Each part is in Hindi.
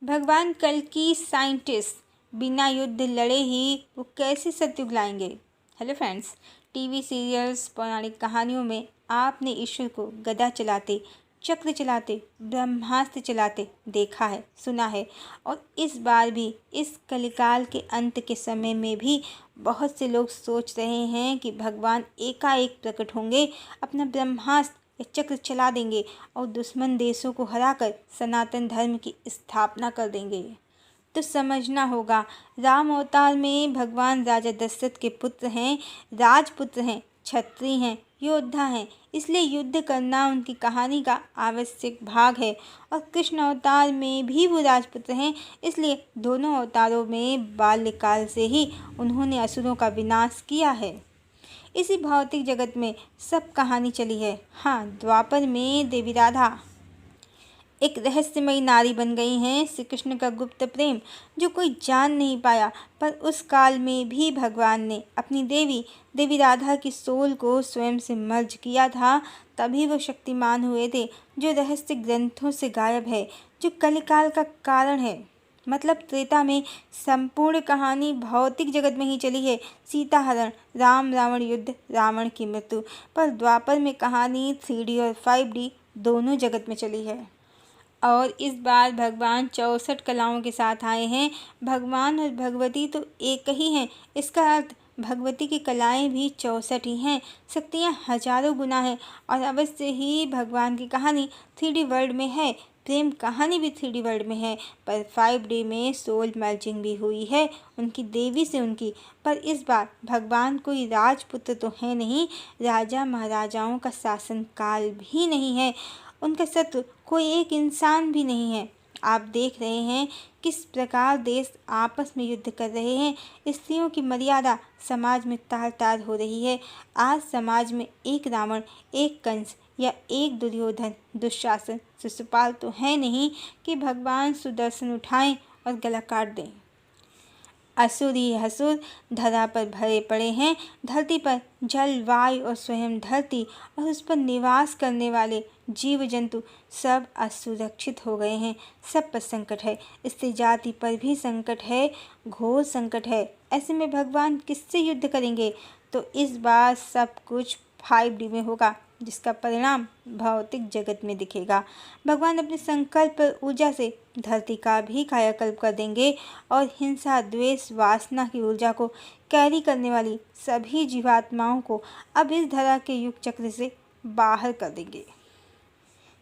भगवान कल की साइंटिस्ट बिना युद्ध लड़े ही वो कैसे सत्युग लाएंगे। हेलो फ्रेंड्स, टीवी सीरियल्स पौराणिक कहानियों में आपने ईश्वर को गदा चलाते, चक्र चलाते, ब्रह्मास्त्र चलाते देखा है, सुना है। और इस बार भी इस कलिकाल के अंत के समय में भी बहुत से लोग सोच रहे हैं कि भगवान एकाएक प्रकट होंगे, अपना ब्रह्मास्त्र या चक्र चला देंगे और दुश्मन देशों को हराकर सनातन धर्म की स्थापना कर देंगे। तो समझना होगा, राम अवतार में भगवान राजा दशरथ के पुत्र हैं, राजपुत्र हैं, क्षत्रिय हैं, योद्धा हैं, इसलिए युद्ध करना उनकी कहानी का आवश्यक भाग है। और कृष्ण अवतार में भी वो राजपुत्र हैं, इसलिए दोनों अवतारों में बाल्यकाल से ही उन्होंने असुरों का विनाश किया है। इसी भौतिक जगत में सब कहानी चली है। हाँ, द्वापर में देवी राधा एक रहस्यमयी नारी बन गई हैं। श्री कृष्ण का गुप्त प्रेम जो कोई जान नहीं पाया, पर उस काल में भी भगवान ने अपनी देवी राधा की सोल को स्वयं से मर्ज किया था। तभी वो शक्तिमान हुए थे, जो रहस्य ग्रंथों से गायब है, जो कलिकाल का कारण है। मतलब त्रेता में संपूर्ण कहानी भौतिक जगत में ही चली है, सीता हरण, राम रावण युद्ध, रावण की मृत्यु। पर द्वापर में कहानी 3D और 5D दोनों जगत में चली है। और इस बार भगवान 64 कलाओं के साथ आए हैं। भगवान और भगवती तो एक ही हैं, इसका अर्थ भगवती की कलाएं भी 64 ही हैं, शक्तियां हजारों गुना हैं। और अवश्य ही भगवान की कहानी 3D वर्ल्ड में है, प्रेम कहानी भी 3D वर्ल्ड में है, पर 5D में सोल मर्जिंग भी हुई है उनकी देवी से उनकी। पर इस बार भगवान कोई राजपुत्र तो है नहीं, राजा महाराजाओं का शासन काल भी नहीं है, उनका शत्रु कोई एक इंसान भी नहीं है। आप देख रहे हैं किस प्रकार देश आपस में युद्ध कर रहे हैं। स्त्रियों की मर्यादा समाज में तार तार हो रही है। आज समाज में एक रावण, एक कंस या एक दुर्योधन, दुशासन, शिशुपाल तो है नहीं कि भगवान सुदर्शन उठाएं और गला काट दें। असुर ही असुर धरा पर भरे पड़े हैं। धरती पर जल, वायु और स्वयं धरती और उस पर निवास करने वाले जीव जंतु सब असुरक्षित हो गए हैं। सब पर संकट है, स्त्री जाति पर भी संकट है, घोर संकट है। ऐसे में भगवान किससे युद्ध करेंगे? तो इस बार सब कुछ 5D में होगा, जिसका परिणाम भौतिक जगत में दिखेगा। भगवान अपने संकल्प और ऊर्जा से धरती का भी कायाकल्प कर देंगे और हिंसा, द्वेष, वासना की ऊर्जा को कैरी करने वाली सभी जीवात्माओं को अब इस धरा के युग चक्र से बाहर कर देंगे।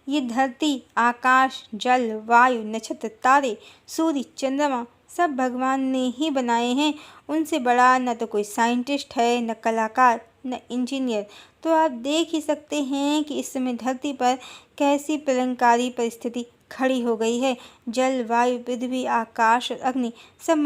ये धरती, आकाश, जल, वायु, नक्षत्र, तारे, सूर्य, चंद्रमा सब भगवान ने ही बनाए हैं। उनसे बड़ा न तो कोई साइंटिस्ट है, न कलाकार, न इंजीनियर। तो आप देख ही सकते हैं कि इस समय धरती पर कैसी प्रलंकारी परिस्थिति खड़ी हो गई है। जल, वायु, पृथ्वी, आकाश और अग्नि सब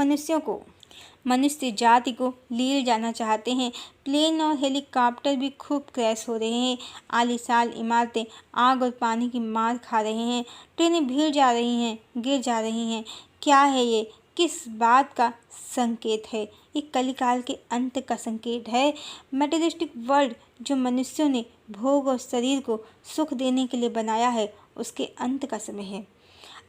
मनुष्य जाति को लिए जाना चाहते हैं। प्लेन और हेलीकॉप्टर भी खूब क्रैश हो रहे हैं। आलीशान इमारतें आग और पानी की मार खा रहे हैं। ट्रेनें भीड़ जा रही हैं, गिर जा रही हैं। क्या है ये? किस बात का संकेत है? ये कलिकाल के अंत का संकेत है। मटेरियलिस्टिक वर्ल्ड जो मनुष्यों ने भोग और शरीर को सुख देने के लिए बनाया है, उसके अंत का समय है।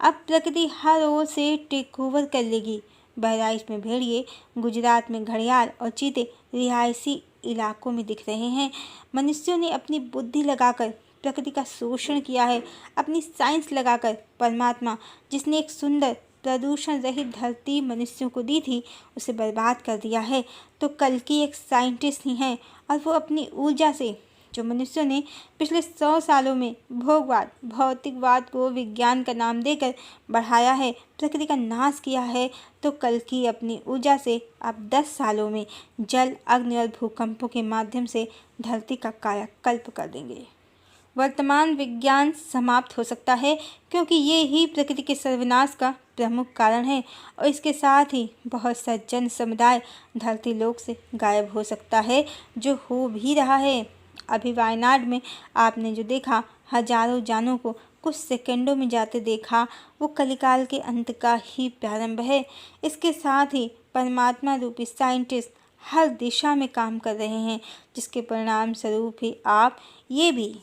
अब प्रकृति हर ओर से टेक ओवर कर लेगी। बहराइच में भेड़िए, गुजरात में घड़ियाल और चीते रिहायशी इलाकों में दिख रहे हैं। मनुष्यों ने अपनी बुद्धि लगाकर प्रकृति का शोषण किया है। अपनी साइंस लगाकर परमात्मा, जिसने एक सुंदर प्रदूषण रहित धरती मनुष्यों को दी थी, उसे बर्बाद कर दिया है। तो कल की एक साइंटिस्ट ही हैं और वो अपनी ऊर्जा से, जो मनुष्यों ने पिछले 100 सालों में भोगवाद, भौतिकवाद को विज्ञान का नाम देकर बढ़ाया है, प्रकृति का नाश किया है, तो कल की अपनी ऊर्जा से अब 10 सालों में जल, अग्नि और भूकंपों के माध्यम से धरती का कायाकल्प कर देंगे। वर्तमान विज्ञान समाप्त हो सकता है, क्योंकि ये ही प्रकृति के सर्वनाश का प्रमुख कारण है। और इसके साथ ही बहुत सा जन समुदाय धरती लोक से गायब हो सकता है, जो हो भी रहा है। अभी वायनाड में आपने जो देखा, हजारों जानों को कुछ सेकंडों में जाते देखा, वो कलिकाल के अंत का ही प्रारंभ है। इसके साथ ही परमात्मा रूपी साइंटिस्ट हर दिशा में काम कर रहे हैं, जिसके परिणाम स्वरूप ही आप ये भी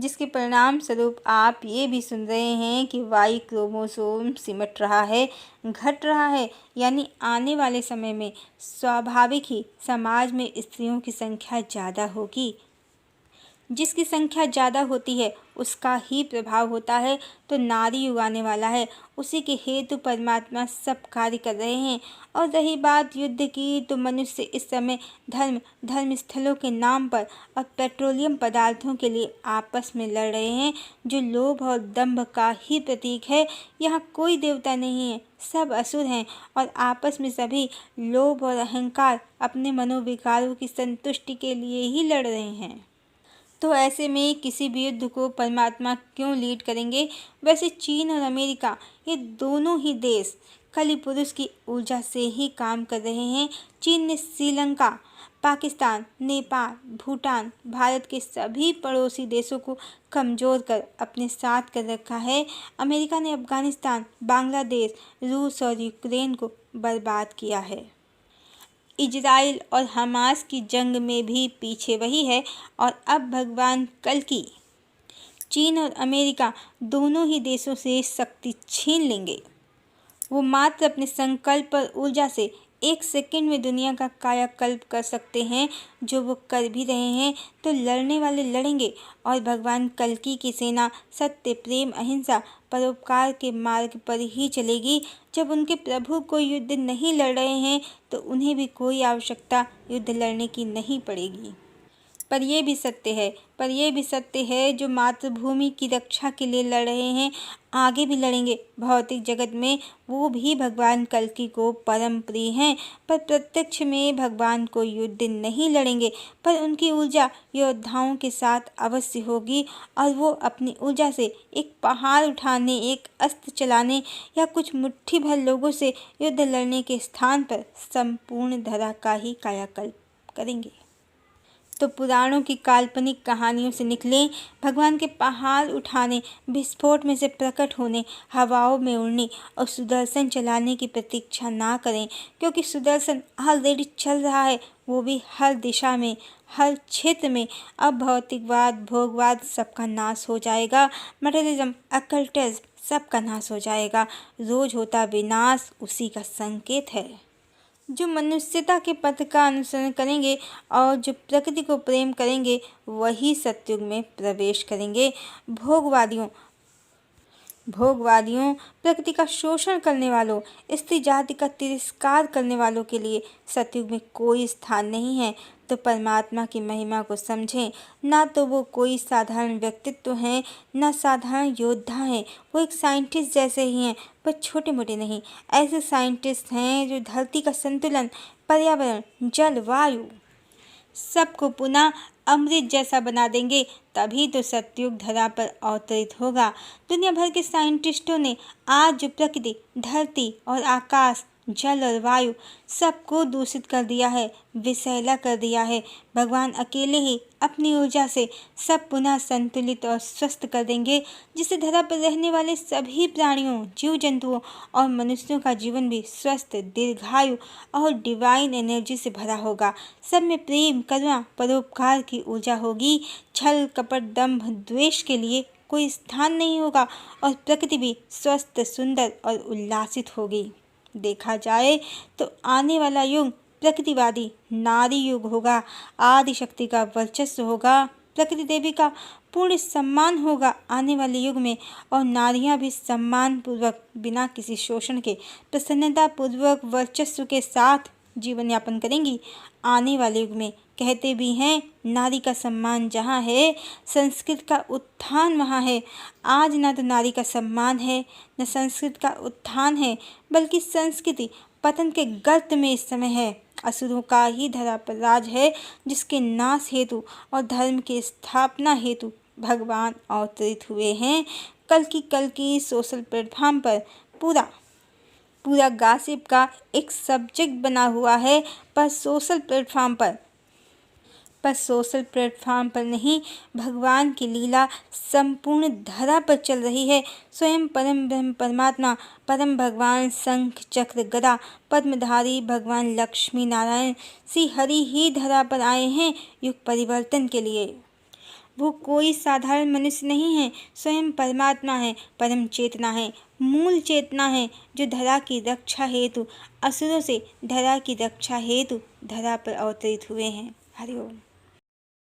जिसके परिणाम स्वरूप आप ये भी सुन रहे हैं कि वाई क्रोमोसोम सिमट रहा है, घट रहा है। यानी आने वाले समय में स्वाभाविक ही समाज में स्त्रियों की संख्या ज़्यादा होगी। जिसकी संख्या ज़्यादा होती है उसका ही प्रभाव होता है, तो नारी युग आने वाला है। उसी के हेतु परमात्मा सब कार्य कर रहे हैं। और रही बात युद्ध की, तो मनुष्य इस समय धर्म स्थलों के नाम पर और पेट्रोलियम पदार्थों के लिए आपस में लड़ रहे हैं, जो लोभ और दंभ का ही प्रतीक है। यहाँ कोई देवता नहीं है, सब असुर हैं और आपस में सभी लोभ और अहंकार अपने मनोविकारों की संतुष्टि के लिए ही लड़ रहे हैं। तो ऐसे में किसी भी युद्ध को परमात्मा क्यों लीड करेंगे। वैसे चीन और अमेरिका, ये दोनों ही देश कलि पुरुष की ऊर्जा से ही काम कर रहे हैं। चीन ने श्रीलंका, पाकिस्तान, नेपाल, भूटान, भारत के सभी पड़ोसी देशों को कमज़ोर कर अपने साथ कर रखा है। अमेरिका ने अफगानिस्तान, बांग्लादेश, रूस और यूक्रेन को बर्बाद किया है। इजराइल और हमास की जंग में भी पीछे वही है। और अब भगवान कल्कि चीन और अमेरिका दोनों ही देशों से शक्ति छीन लेंगे। वो मात्र अपने संकल्प और ऊर्जा से 1 सेकंड में दुनिया का कायाकल्प कर सकते हैं, जो वो कर भी रहे हैं। तो लड़ने वाले लड़ेंगे और भगवान कल्कि की सेना सत्य, प्रेम, अहिंसा, परोपकार के मार्ग पर ही चलेगी। जब उनके प्रभु कोई युद्ध नहीं लड़ रहे हैं, तो उन्हें भी कोई आवश्यकता युद्ध लड़ने की नहीं पड़ेगी। पर यह भी सत्य है जो मातृभूमि की रक्षा के लिए लड़ रहे हैं, आगे भी लड़ेंगे भौतिक जगत में। वो भी भगवान कल्कि को परम प्रिय हैं, पर प्रत्यक्ष में भगवान को युद्ध नहीं लड़ेंगे। पर उनकी ऊर्जा योद्धाओं के साथ अवश्य होगी और वो अपनी ऊर्जा से एक पहाड़ उठाने, एक अस्त्र चलाने या कुछ मुट्ठी भर लोगों से युद्ध लड़ने के स्थान पर संपूर्ण धरा का ही कायाकल्प करेंगे। तो पुराणों की काल्पनिक कहानियों से निकलें, भगवान के पहाड़ उठाने, विस्फोट में से प्रकट होने, हवाओं में उड़ने और सुदर्शन चलाने की प्रतीक्षा ना करें, क्योंकि सुदर्शन ऑलरेडी चल रहा है, वो भी हर दिशा में, हर क्षेत्र में। अब भौतिकवाद, भोगवाद सबका नाश हो जाएगा, मटेरियलिज्म, अकल्टिज्म सबका नाश हो जाएगा। रोज होता विनाश उसी का संकेत है। जो मनुष्यता के पथ का अनुसरण करेंगे और जो प्रकृति को प्रेम करेंगे, वही सतयुग में प्रवेश करेंगे। भोगवादियों, प्रकृति का शोषण करने वालों, स्त्री जाति का तिरस्कार करने वालों के लिए सतयुग में कोई स्थान नहीं है। तो परमात्मा की महिमा को समझें। ना तो वो कोई साधारण व्यक्तित्व हैं, ना साधारण योद्धा हैं। वो एक साइंटिस्ट जैसे ही हैं, पर छोटे मोटे नहीं। ऐसे साइंटिस्ट हैं जो धरती का संतुलन, पर्यावरण, जल, वायु सबको पुनः अमृत जैसा बना देंगे। तभी तो सतयुग धरा पर अवतरित होगा। दुनिया भर के साइंटिस्टों ने आज जो प्रकृति, धरती और आकाश, जल और वायु सबको दूषित कर दिया है, विषैला कर दिया है, भगवान अकेले ही अपनी ऊर्जा से सब पुनः संतुलित और स्वस्थ कर देंगे, जिससे धरा पर रहने वाले सभी प्राणियों, जीव जंतुओं और मनुष्यों का जीवन भी स्वस्थ, दीर्घायु और डिवाइन एनर्जी से भरा होगा। सब में प्रेम, करुणा, परोपकार की ऊर्जा होगी। छल, कपट, दंभ, द्वेष के लिए कोई स्थान नहीं होगा और प्रकृति भी स्वस्थ, सुंदर और उल्लासित होगी। देखा जाए तो आने वाला युग प्रकृतिवादी नारी युग होगा। आदि शक्ति का वर्चस्व होगा, प्रकृति देवी का पूर्ण सम्मान होगा आने वाले युग में। और नारियां भी सम्मान पूर्वक, बिना किसी शोषण के, प्रसन्नता पूर्वक, वर्चस्व के साथ जीवन यापन करेंगी आने वाले युग में। कहते भी हैं, नारी का सम्मान जहाँ है, संस्कृत का उत्थान वहाँ है। आज ना तो नारी का सम्मान है, न संस्कृत का उत्थान है, बल्कि संस्कृति पतन के गर्त में इस समय है। असुरों का ही धरा पर राज है, जिसके नाश हेतु और धर्म की स्थापना हेतु भगवान अवतरित हुए हैं। कल की सोशल प्लेटफॉर्म पर पूरा गॉसिप का एक सब्जेक्ट बना हुआ है, पर सोशल प्लेटफॉर्म पर नहीं, भगवान की लीला संपूर्ण धरा पर चल रही है। स्वयं परम ब्रह्म परमात्मा, परम भगवान शंख चक्र गदा पद्मधारी भगवान लक्ष्मी नारायण श्री हरि ही धरा पर आए हैं युग परिवर्तन के लिए। वो कोई साधारण मनुष्य नहीं है, स्वयं परमात्मा है, परम चेतना है, मूल चेतना है, जो धरा की रक्षा हेतु असुरों से धरा की रक्षा हेतु धरा पर अवतरित हुए हैं। हरि ओम।